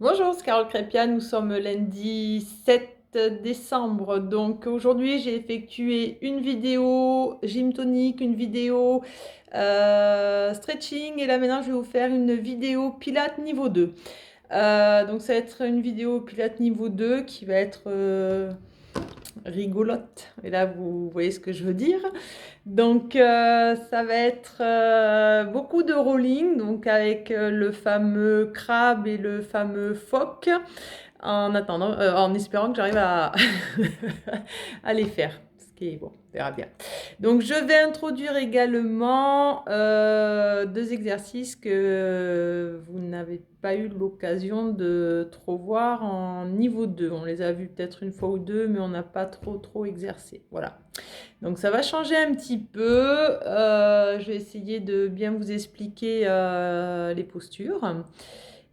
Bonjour, c'est Carole Crépia, nous sommes lundi 7 décembre. Donc aujourd'hui, j'ai effectué une vidéo gym tonic, une vidéo stretching et là maintenant, je vais vous faire une vidéo pilates niveau 2. Donc ça va être une vidéo pilates niveau 2 qui va être rigolote. Et là, vous voyez ce que je veux dire. Donc ça va être beaucoup de rolling, donc avec le fameux crabe et le fameux phoque, en espérant que j'arrive à, à les faire. Ce qui est bon, on verra bien. Donc je vais introduire également deux exercices que vous n'avez pas eu l'occasion de trop voir en niveau 2. On les a vus peut-être une fois ou deux, mais on n'a pas trop exercé. Voilà. Donc ça va changer un petit peu. Je vais essayer de bien vous expliquer les postures.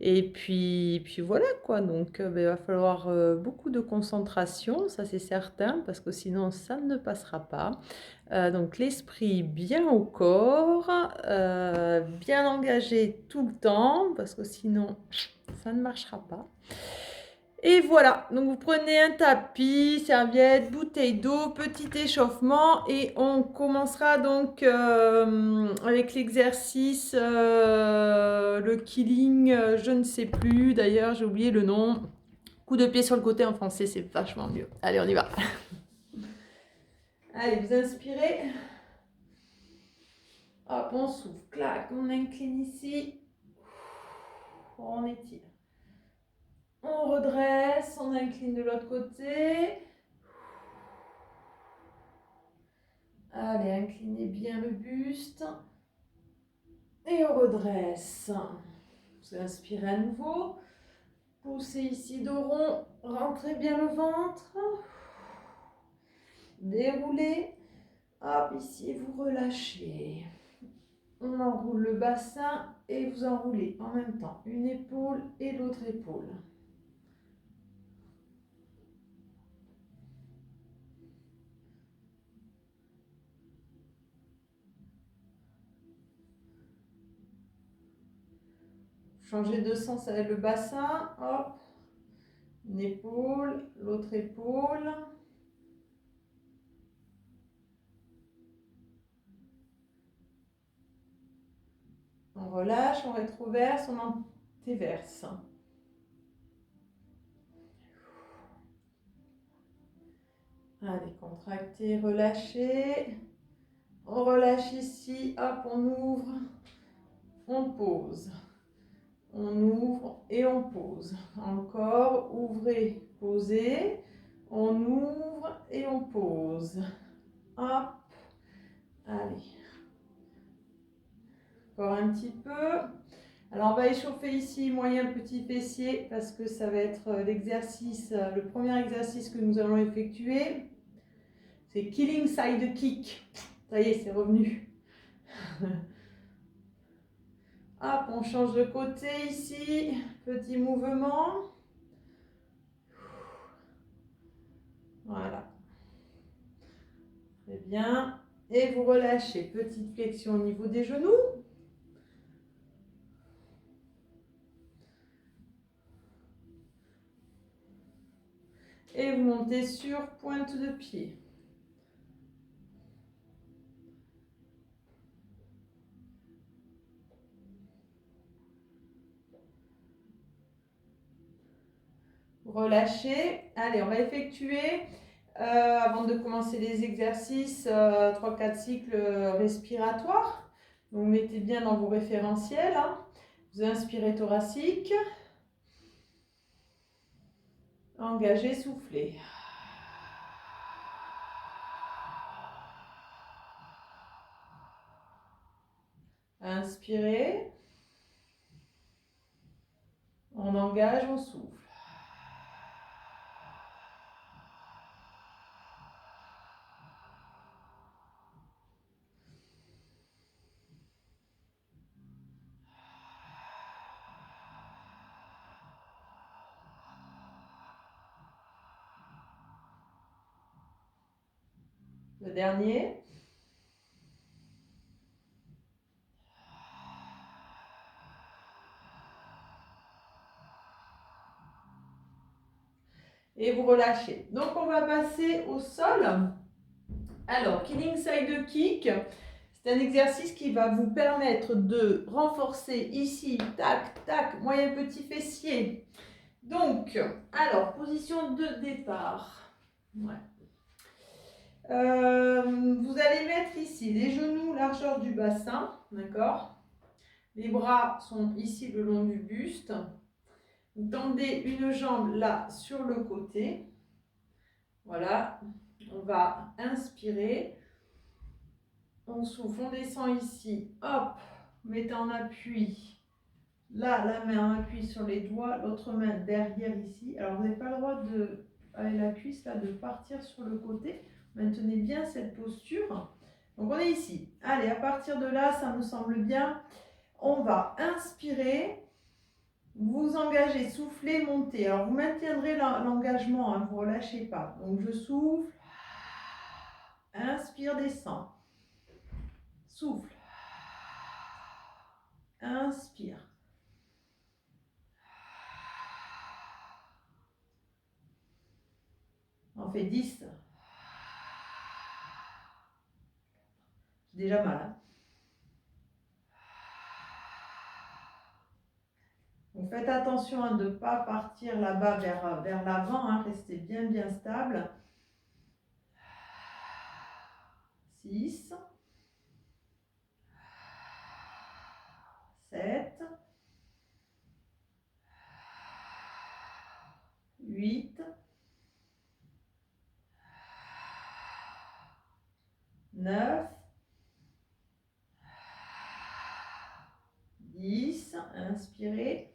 Et puis voilà quoi. Donc il va falloir beaucoup de concentration, ça c'est certain, parce que sinon ça ne passera pas. Donc l'esprit bien au corps, bien engagé tout le temps, parce que sinon ça ne marchera pas. Et voilà, donc vous prenez un tapis, serviette, bouteille d'eau, petit échauffement et on commencera donc avec l'exercice, le killing, je ne sais plus, d'ailleurs j'ai oublié le nom. Coup de pied sur le côté en français, c'est vachement mieux. Allez, on y va. Allez, vous inspirez. Hop, on souffle, clac, on incline ici. On étire. On redresse, on incline de l'autre côté. Allez, inclinez bien le buste. Et on redresse. Vous inspirez à nouveau. Poussez ici dos rond. Rentrez bien le ventre. Déroulez. Hop, ici, vous relâchez. On enroule le bassin et vous enroulez en même temps une épaule et l'autre épaule. Changez de sens avec le bassin. Hop. Une épaule, l'autre épaule. On relâche, on rétroverse, on antéverse. Allez, contractez, relâchez. On relâche ici, hop, on ouvre, on pose. On ouvre et on pose. Encore, ouvrez, posez. On ouvre et on pose. Hop, allez. Encore un petit peu. Alors on va échauffer ici moyen petit fessier parce que ça va être l'exercice, le premier exercice que nous allons effectuer. C'est Killing Side Kick. Ça y est, c'est revenu. Hop, on change de côté ici. Petit mouvement. Voilà. Très bien. Et vous relâchez. Petite flexion au niveau des genoux. Et vous montez sur pointe de pied. Relâchez. Allez, on va effectuer, avant de commencer les exercices, 3-4 cycles respiratoires. Donc, mettez bien dans vos référentiels. Hein. Vous inspirez thoracique. Engagez, soufflez. Inspirez. On engage, on souffle. Le dernier. et vous relâchez. Donc on va passer au sol. Alors, Killing Side Kick, c'est un exercice qui va vous permettre de renforcer ici, tac, tac, moyen petit fessier. Donc, alors, position de départ. Ouais. Vous allez mettre ici les genoux largeur du bassin, d'accord? Les bras sont ici le long du buste. Vous tendez une jambe là sur le côté. Voilà, on va inspirer. On souffle, on descend ici. Hop, mettez en appui. Là, la main en appui sur les doigts, l'autre main derrière ici. Alors, vous n'avez pas le droit de, avec la cuisse là, de partir sur le côté. Maintenez bien cette posture. Donc, on est ici. Allez, à partir de là, ça me semble bien. On va inspirer. Vous engagez, soufflez, montez. Alors, vous maintiendrez l'engagement, hein, vous ne relâchez pas. Donc, je souffle. Inspire, descend. Souffle. Inspire. On fait 10. C'est déjà mal. Hein. Donc faites attention de ne pas partir là-bas vers l'avant. Hein. Restez bien stable. 6. 7. 8. 9. 10. Inspirez.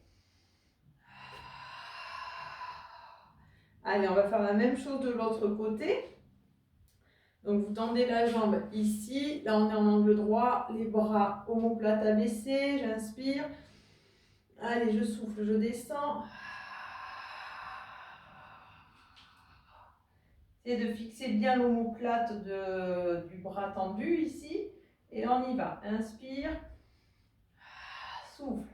Allez, on va faire la même chose de l'autre côté. Donc, vous tendez la jambe ici. Là, on est en angle droit. Les bras omoplate abaissés. J'inspire. Allez, je souffle, je descends. Essayez de fixer bien l'omoplate du bras tendu ici. Et on y va. Inspire. Souffle.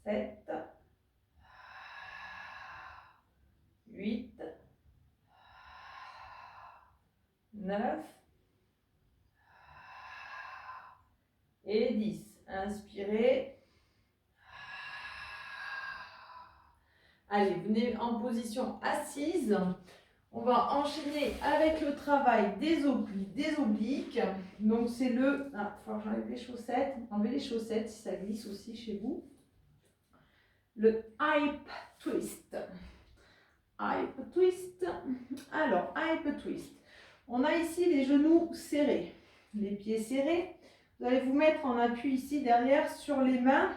7, 8, 9 et 10. Inspirez. Allez, venez en position assise. On va enchaîner avec le travail des obliques. Donc c'est le... Ah, il faut que j'enlève les chaussettes. Enlevez les chaussettes si ça glisse aussi chez vous. Le hip twist. Hip twist. Alors, hip twist. On a ici les genoux serrés, les pieds serrés. Vous allez vous mettre en appui ici derrière sur les mains.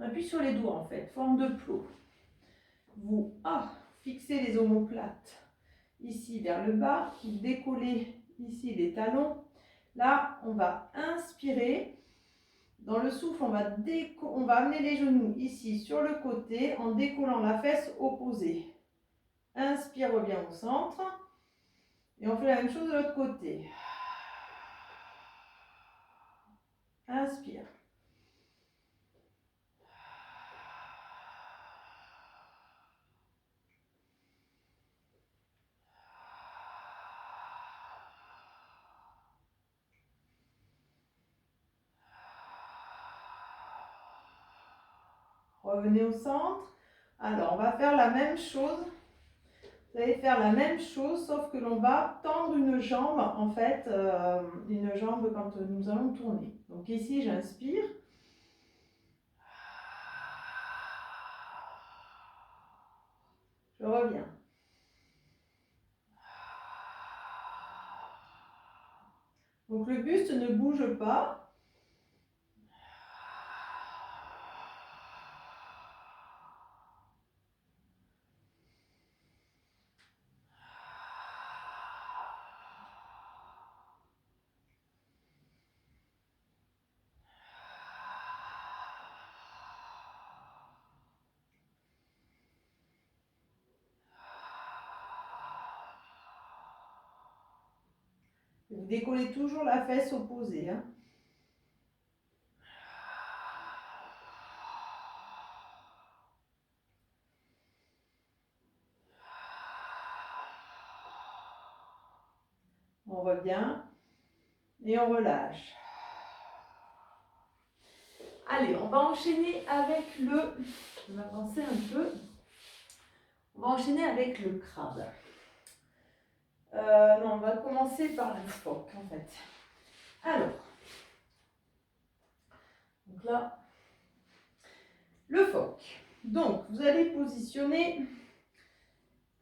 Appui sur les doigts en fait, forme de plot. Vous fixez les omoplates ici vers le bas. Vous décollez ici les talons. Là, on va inspirer. Dans le souffle, on va amener les genoux ici sur le côté en décollant la fesse opposée. Inspire, reviens au centre. Et on fait la même chose de l'autre côté. Inspire. Revenez au centre. Alors, on va faire la même chose. Vous allez faire la même chose, sauf que l'on va tendre une jambe, en fait, une jambe quand nous allons tourner. Donc ici, j'inspire. Je reviens. Donc le buste ne bouge pas. Vous décollez toujours la fesse opposée, hein. On revient et on relâche. Allez, on va enchaîner avec le... Je vais avancer un peu. On va enchaîner avec le crabe. Non, on va commencer par le phoque en fait. Alors, donc là, le phoque. Donc, vous allez positionner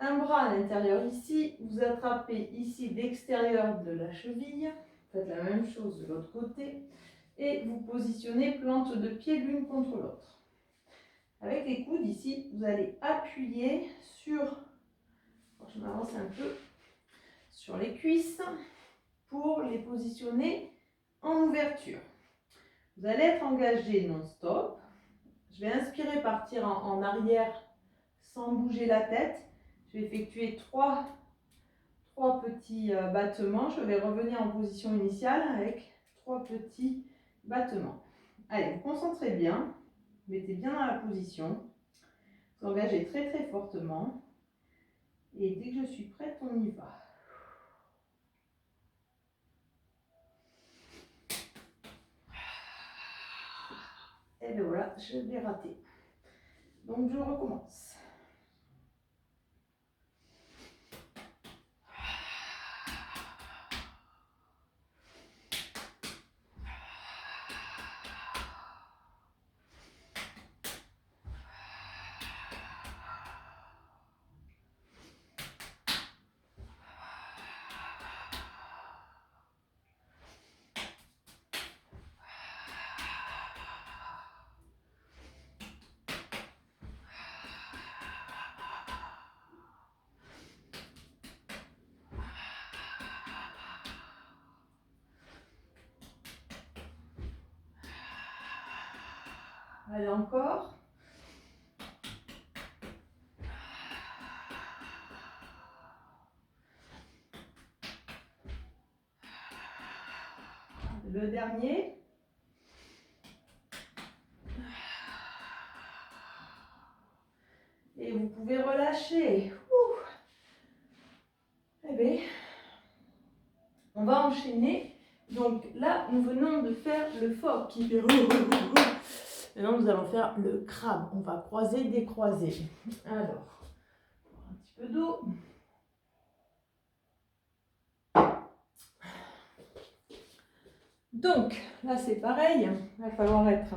un bras à l'intérieur ici, vous attrapez ici l'extérieur de la cheville, faites la même chose de l'autre côté, et vous positionnez plante de pied l'une contre l'autre. Avec les coudes ici, vous allez appuyer sur, je m'avance un peu, sur les cuisses pour les positionner en ouverture. Vous allez être engagé non-stop. Je vais inspirer, partir en arrière sans bouger la tête. Je vais effectuer trois petits battements. Je vais revenir en position initiale avec 3 petits battements. Allez, vous concentrez bien. Mettez bien dans la position. Vous engagez très très fortement. Et dès que je suis prête, on y va. Et bien voilà, je l'ai raté. Donc je recommence. Allez, encore. Le dernier. Et vous pouvez relâcher. Eh bien, on va enchaîner. Donc là, nous venons de faire le phoque qui fait... Maintenant, nous allons faire le crabe. On va croiser, décroiser. Alors, un petit peu d'eau. Donc, là, c'est pareil. Il va falloir être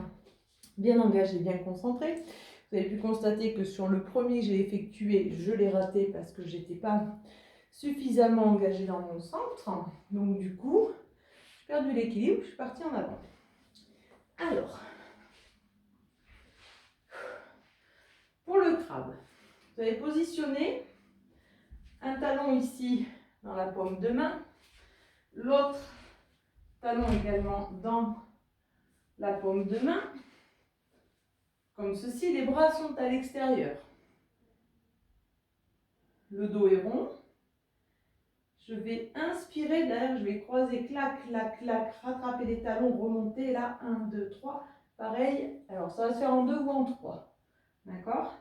bien engagé, bien concentré. Vous avez pu constater que sur le premier que j'ai effectué, je l'ai raté parce que je n'étais pas suffisamment engagée dans mon centre. Donc, du coup, j'ai perdu l'équilibre. Je suis partie en avant. Alors, pour le crabe, vous allez positionner un talon ici dans la paume de main, l'autre talon également dans la paume de main, comme ceci. Les bras sont à l'extérieur. Le dos est rond. Je vais inspirer, derrière je vais croiser, clac, clac, clac, rattraper les talons, remonter là, 1, 2, 3. Pareil, alors ça va se faire en 2 ou en 3. D'accord ?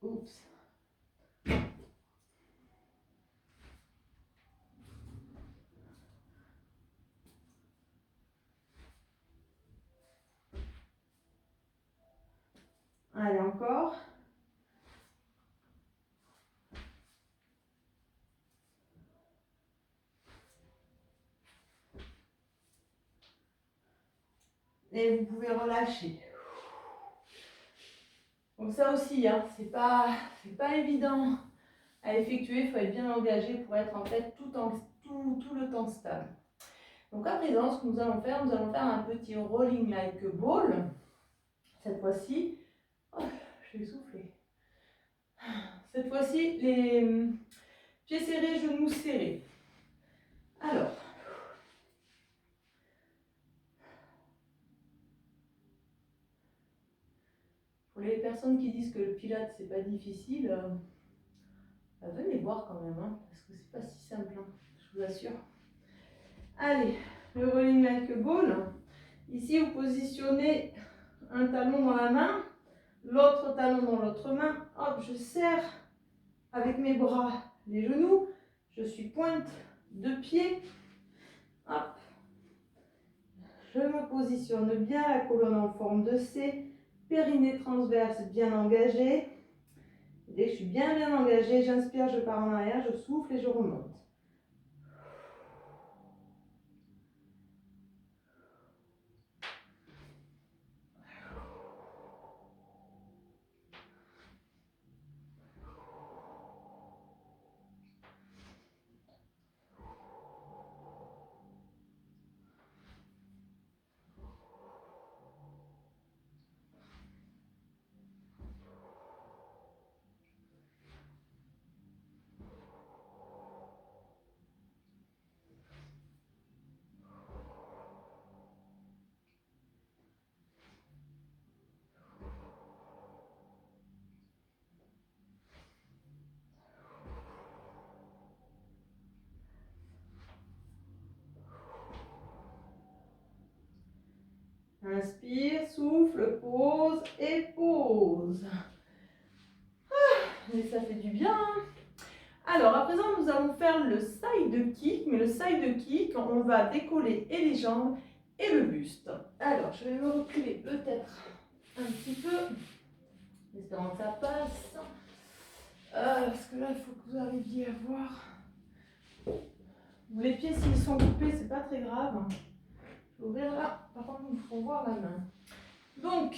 Oups. Allez, encore. Et vous pouvez relâcher. Donc ça aussi, hein, c'est pas évident à effectuer. Il faut être bien engagé pour être en fait tout le temps stable. Donc à présent, ce que nous allons faire un petit rolling like a ball. Cette fois-ci, oh, je vais souffler. Cette fois-ci, les pieds serrés, genoux serrés. Alors, pour les personnes qui disent que le Pilates c'est pas difficile, venez voir quand même, hein, parce que c'est pas si simple, hein, je vous assure. Allez, le rolling like a ball. Ici, vous positionnez un talon dans la main, l'autre talon dans l'autre main. Hop, je serre avec mes bras les genoux. Je suis pointe de pied. Hop. Je me positionne bien, la colonne en forme de C. Périnée transverse bien engagé. Dès que je suis bien engagée, j'inspire, je pars en arrière, je souffle et je remonte. Inspire, souffle, pause et pause. Et ça fait du bien. Alors, à présent, nous allons faire le side kick. Mais le side kick, on va décoller et les jambes et le buste. Alors, je vais me reculer peut-être un petit peu, espérant que ça passe. Parce que là, il faut que vous arriviez à voir. Les pieds, s'ils sont coupés, c'est pas très grave. Je vais ouvrir là. Par contre, il faut voir la main. Donc,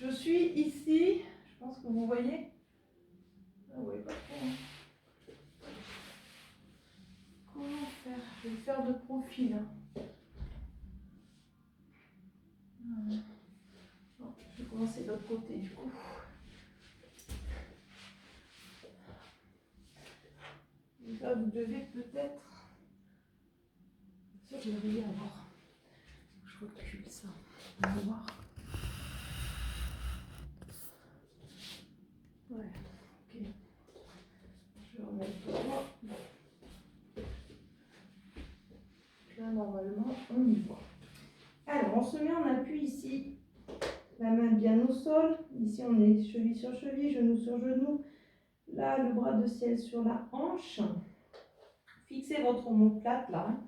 je suis ici. Je pense que vous voyez. Ah ouais, pas trop. Comment faire? Je vais le faire de profil. Non, je vais commencer de l'autre côté du coup. Là, vous devez peut-être. Ça, je vais y avoir. Je recule ça. On va voir. Ouais, ok. Je vais remettre le doigt. Là, normalement, on y voit. Alors, on se met en appui ici. La main bien au sol. Ici, on est cheville sur cheville, genou sur genou. Là, le bras de ciel sur la hanche. Fixez votre omoplate là.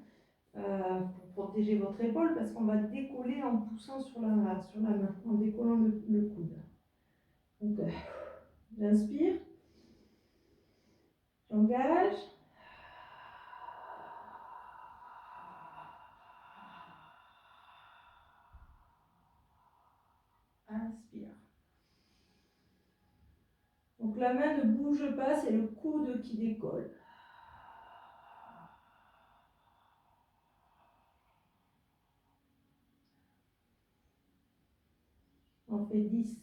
Pour protéger votre épaule parce qu'on va décoller en poussant sur la main, en décollant le coude. Donc, j'inspire, j'engage, inspire. Donc la main ne bouge pas, c'est le coude qui décolle. On fait 10.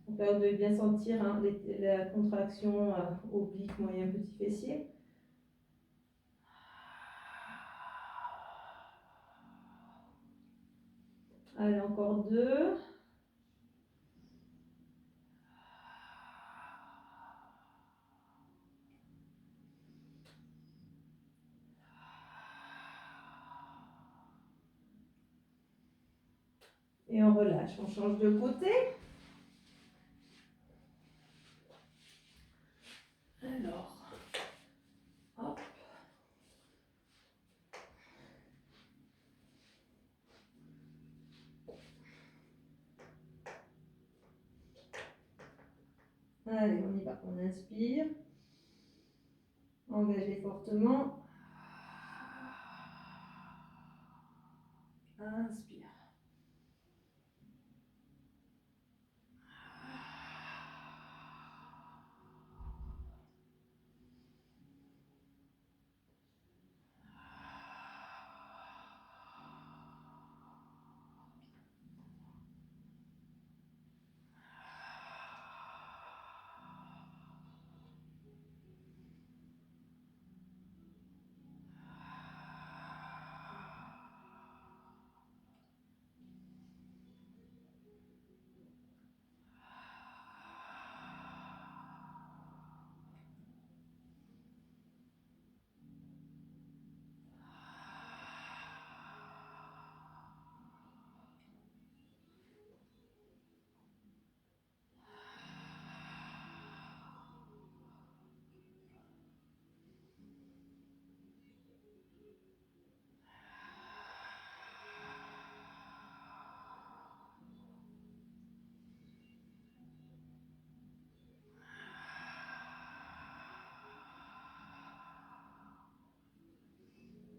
Donc là, vous devez bien sentir hein, la contraction oblique, moyen, petit fessier. Allez, encore 2. Et on relâche. On change de côté. Alors, hop. Allez, on y va. On inspire. Engagez fortement. Inspire.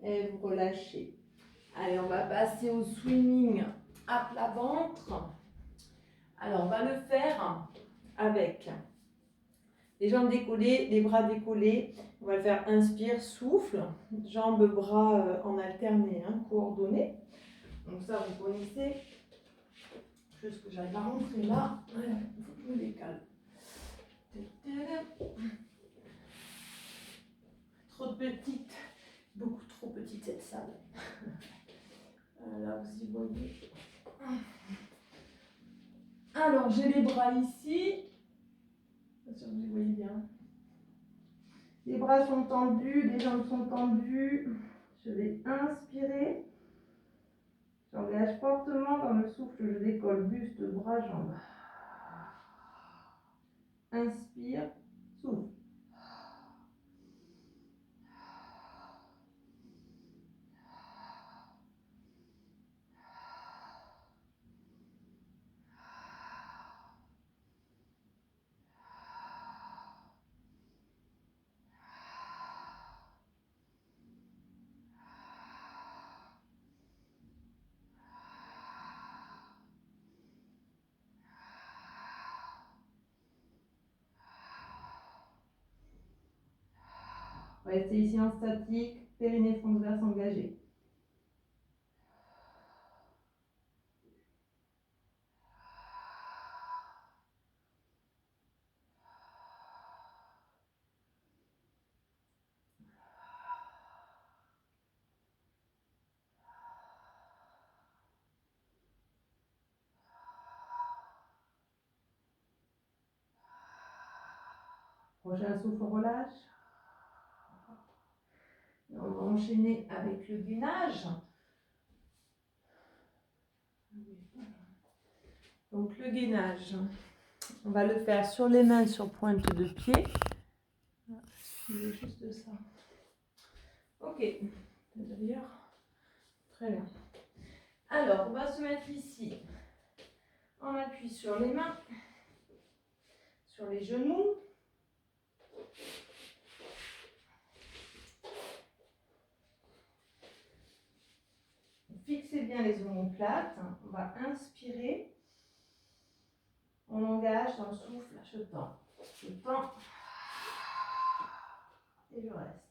Et vous relâchez. Allez, on va passer au swimming à plat ventre. Alors, on va le faire avec les jambes décollées, les bras décollés. On va le faire inspire, souffle, jambes, bras en alterné, hein, coordonnés. Donc ça, vous connaissez. Juste que j'arrive à rentrer là. Voilà, il faut que je me décale. Trop petite, beaucoup trop petite cette salle. Là, vous y voyez. Alors, j'ai les bras ici. Bien sûr que vous y voyez bien. Les bras sont tendus, les jambes sont tendues. Je vais inspirer. J'engage fortement dans le souffle, je décolle buste, bras, jambes. Inspire, souffle. Restez ici en statique, périnée transverse engagé. Prochain souffle, relâche. Et on va enchaîner avec le gainage. Donc le gainage, on va le faire sur les mains sur pointe de pied. Suivez juste ça. Ok, d'ailleurs, très bien. Alors, on va se mettre ici. On appuie sur les mains, sur les genoux. Fixez bien les omoplates. On va inspirer. On engage dans le souffle. Je tends. Je tends. Et je reste.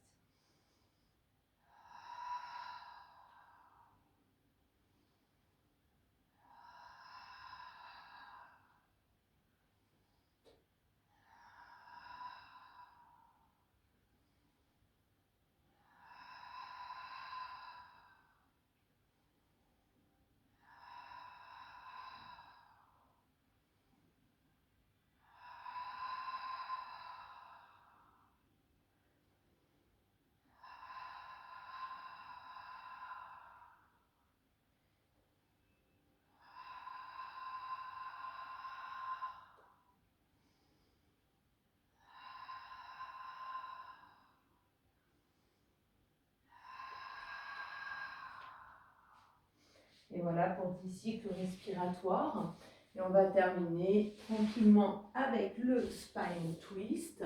Et voilà pour tes cycles respiratoires. Et on va terminer tranquillement avec le spine twist.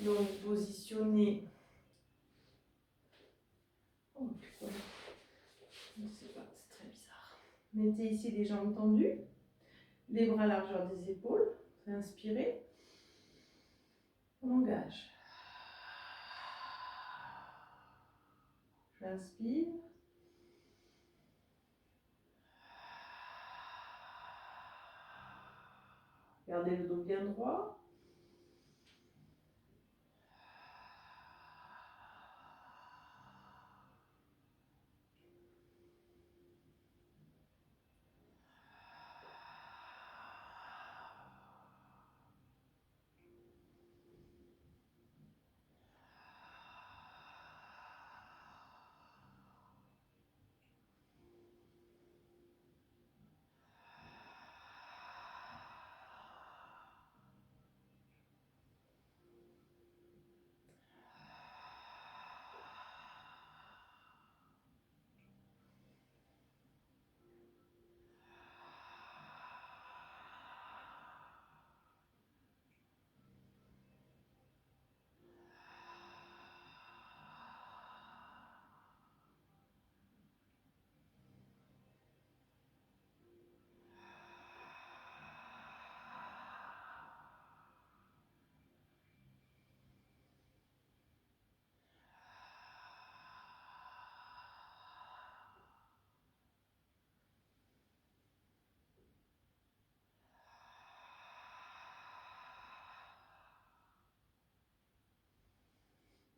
Donc positionnez. Oh, putain. Je ne sais pas, c'est très bizarre. Mettez ici les jambes tendues, les bras à largeur des épaules. Inspirez. On engage. J'inspire. Gardez le dos bien droit.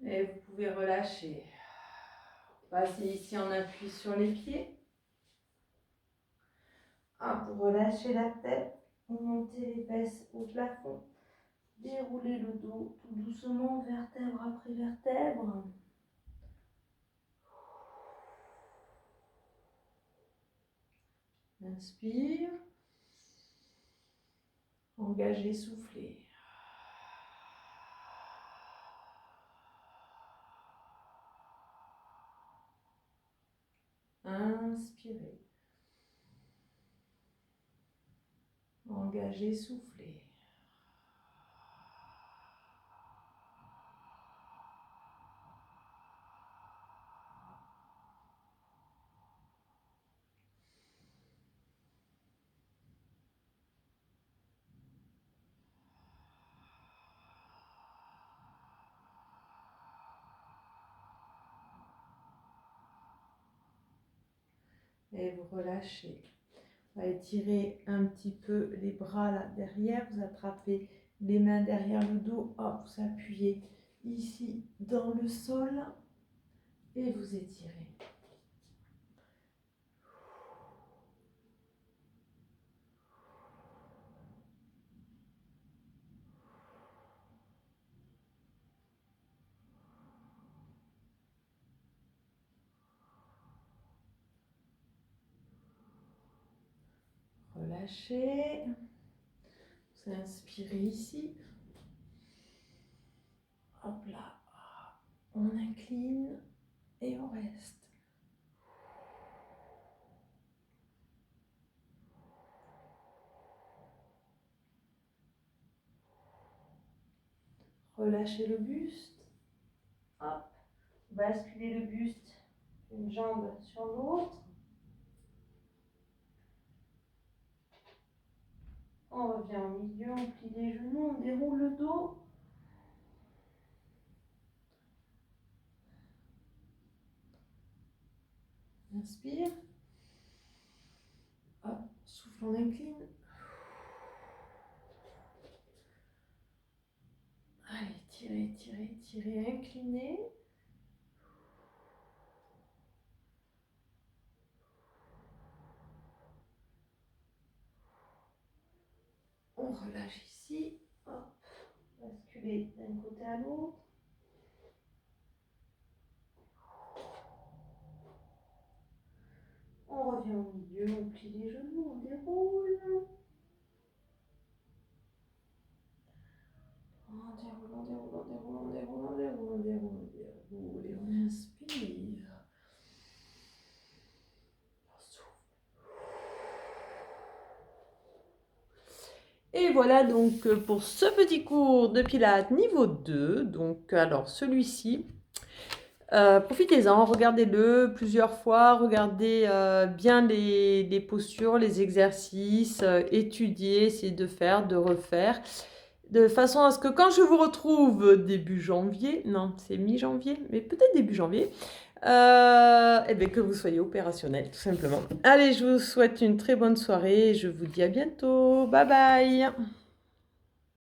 Et vous pouvez relâcher. Passez ici en appui sur les pieds. Pour relâcher la tête, montez les fesses au plafond. Déroulez le dos tout doucement, vertèbre après vertèbre. Inspire. Engagez, soufflez. Inspirez. Engagez, soufflez. Et vous relâchez. Vous allez étirer un petit peu les bras là derrière. Vous attrapez les mains derrière le dos. Hop, vous appuyez ici dans le sol. Et vous étirez. Relâchez. Vous inspirez ici. Hop là. On incline et on reste. Relâchez le buste. Hop. Basculez le buste d'une jambe sur l'autre. On revient au milieu, on plie les genoux, on déroule le dos. Inspire. Hop, souffle, on incline. Allez, tirez, tirez, tirez, inclinez. On relâche ici. Hop, basculez d'un côté à l'autre. On revient au milieu, on plie les genoux, on déroule. On déroule, on déroule, on déroule, on déroule, on déroule, on déroule, on déroule. Et on inspire. On souffle. Et voilà donc pour ce petit cours de Pilates niveau 2. Donc alors celui-ci, profitez-en, regardez-le plusieurs fois, regardez bien les postures, les exercices, étudiez, essayez de faire, de refaire, de façon à ce que quand je vous retrouve début janvier, non c'est mi-janvier, mais peut-être début janvier, et bien que vous soyez opérationnel tout simplement. Allez, je vous souhaite une très bonne soirée et je vous dis à bientôt. Bye bye.